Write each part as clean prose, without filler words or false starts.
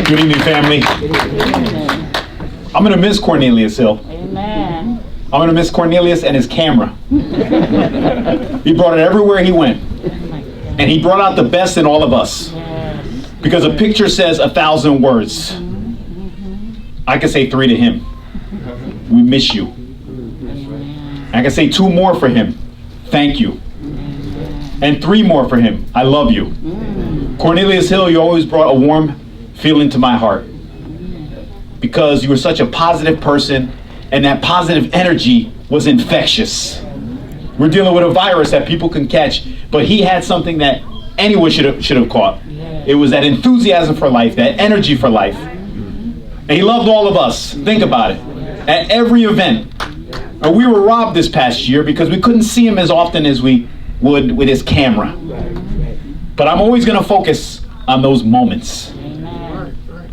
Good evening, family. I'm going to miss Cornelius Hill. Amen. I'm going to miss Cornelius and his camera. He brought it everywhere he went. And he brought out the best in all of us. Because a picture says 1,000 words. I can say 3 to him. We miss you. I can say 2 more for him. Thank you. And 3 more for him. I love you. Cornelius Hill, you always brought a warm feeling to my heart. Because you were such a positive person, and that positive energy was infectious. We're dealing with a virus that people can catch, but he had something that anyone should have caught. It was that enthusiasm for life, that energy for life. And he loved all of us. Think about it. At every event. And we were robbed this past year because we couldn't see him as often as we would with his camera. But I'm always going to focus on those moments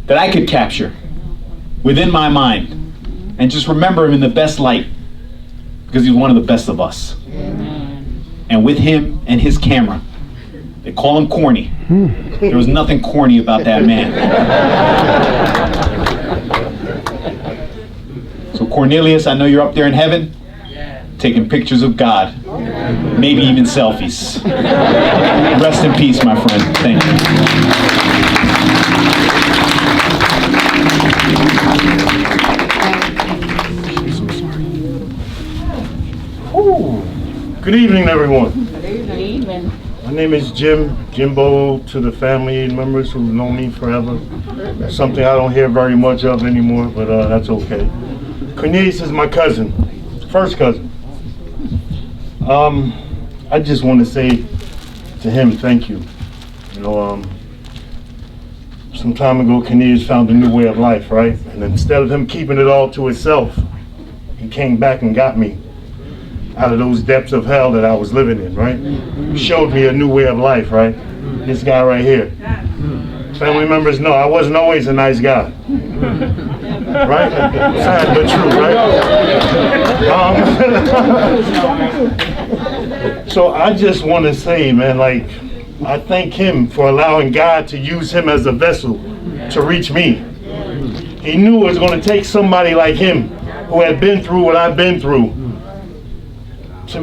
that I could capture within my mind and just remember him in the best light because he's one of the best of us. And with him and his camera, they call him corny. There was nothing corny about that man. So Cornelius, I know you're up there in heaven taking pictures of God, maybe even selfies. Rest in peace, my friend. Thank you. Good evening, everyone. Good evening. My name is Jimbo to the family members who've known me forever. That's something I don't hear very much of anymore, but that's okay. Cornelius is my cousin, first cousin. I just want to say to him, thank you. You know, some time ago, Cornelius found a new way of life, right? And instead of him keeping it all to himself, he came back and got me out of those depths of hell that I was living in, right? He showed me a new way of life, right? This guy right here. Family members know I wasn't always a nice guy. Right? Sad but true, right? So I just want to say, man, like, I thank him for allowing God to use him as a vessel to reach me. He knew it was going to take somebody like him who had been through what I've been through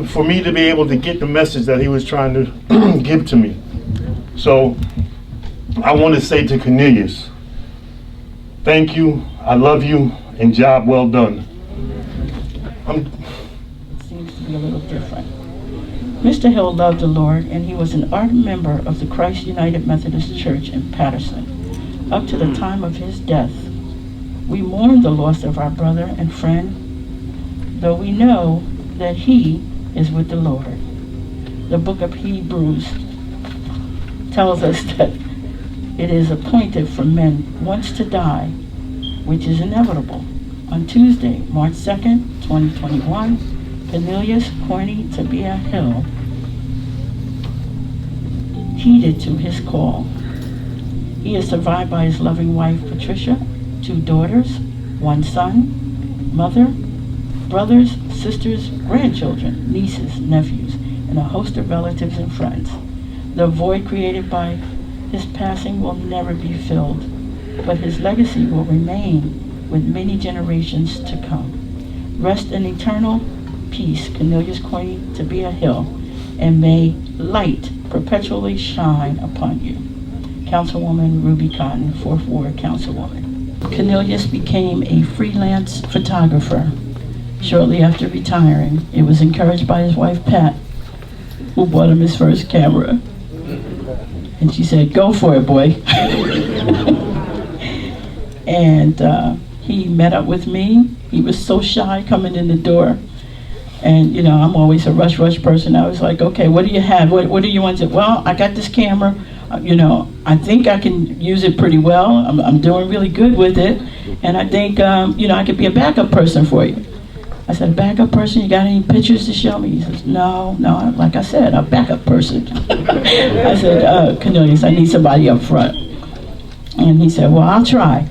for me to be able to get the message that he was trying to give to me. So I want to say to Cornelius, thank you, I love you, and job well done. Seems to be a little different. Mr. Hill loved the Lord, and he was an ardent member of the Christ United Methodist Church in Paterson. Up to the time of his death, we mourn the loss of our brother and friend, though we know that he is with the Lord. The book of Hebrews tells us that it is appointed for men once to die, which is inevitable. On Tuesday, March 2nd, 2021, Cornelius Corny Tabia Hill heeded to his call. He is survived by his loving wife, Patricia, 2 daughters, 1 son, mother, brothers, sisters, grandchildren, nieces, nephews, and a host of relatives and friends. The void created by his passing will never be filled, but his legacy will remain with many generations to come. Rest in eternal peace, Cornelius Corny Tabia Hill, and may light perpetually shine upon you. Councilwoman Ruby Cotton, 4th Ward Councilwoman. Cornelius became a freelance photographer shortly after retiring. It was encouraged by his wife, Pat, who bought him his first camera. And she said, go for it, boy. And he met up with me. He was so shy coming in the door. And, you know, I'm always a rush person. I was like, okay, what do you have? What do you want to do? Well, I got this camera. You know, I think I can use it pretty well. I'm doing really good with it. And I think, you know, I could be a backup person for you. I said, a backup person? You got any pictures to show me? He says, no, like I said, a backup person. I said, Cornelius, I need somebody up front. And he said, well, I'll try.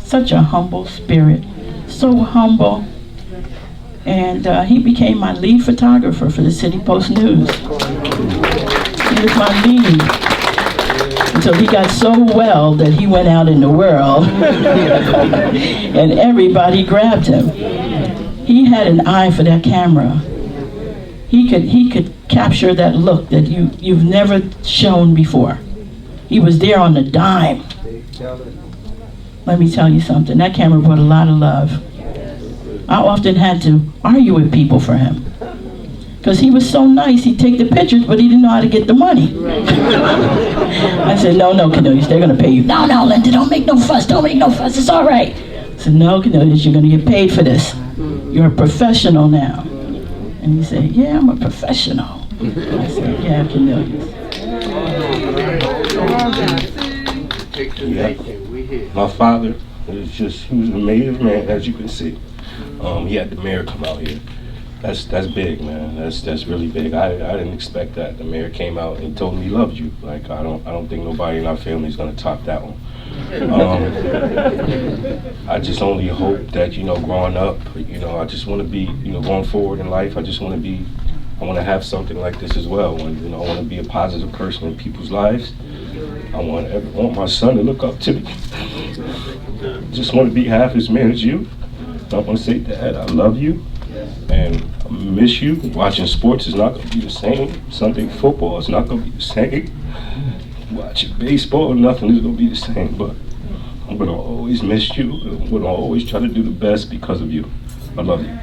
Such a humble spirit, so humble. And he became my lead photographer for the City Post News. He was my lead. So he got so well that he went out in the world and everybody grabbed him. He had an eye for that camera. He could capture that look that you've never shown before. He was there on the dime. Let me tell you something, that camera brought a lot of love. I often had to argue with people for him. Because he was so nice, he'd take the pictures, but he didn't know how to get the money. I said, no, Cornelius, they're going to pay you. No, Linda, don't make no fuss, it's all right. I said, no, Cornelius, you're going to get paid for this. You're a professional now. And he said, yeah, I'm a professional. I said, yeah, Cornelius. Yeah. My father he was an amazing man, as you can see. He had the mayor come out here. That's big, man. That's really big. I didn't expect that. The mayor came out and he told me he loved you. Like I don't think nobody in our family is gonna top that one. I just only hope that growing up, I just want to be, going forward in life. I want to have something like this as well. And I want to be a positive person in people's lives. I want my son to look up to me. Just want to be half as man as you. I want to say, Dad, I love you. And I miss you. Watching sports is not going to be the same. Sunday football is not going to be the same. Watching baseball, nothing is going to be the same. But I'm going to always miss you. I'm going to always try to do the best because of you. I love you.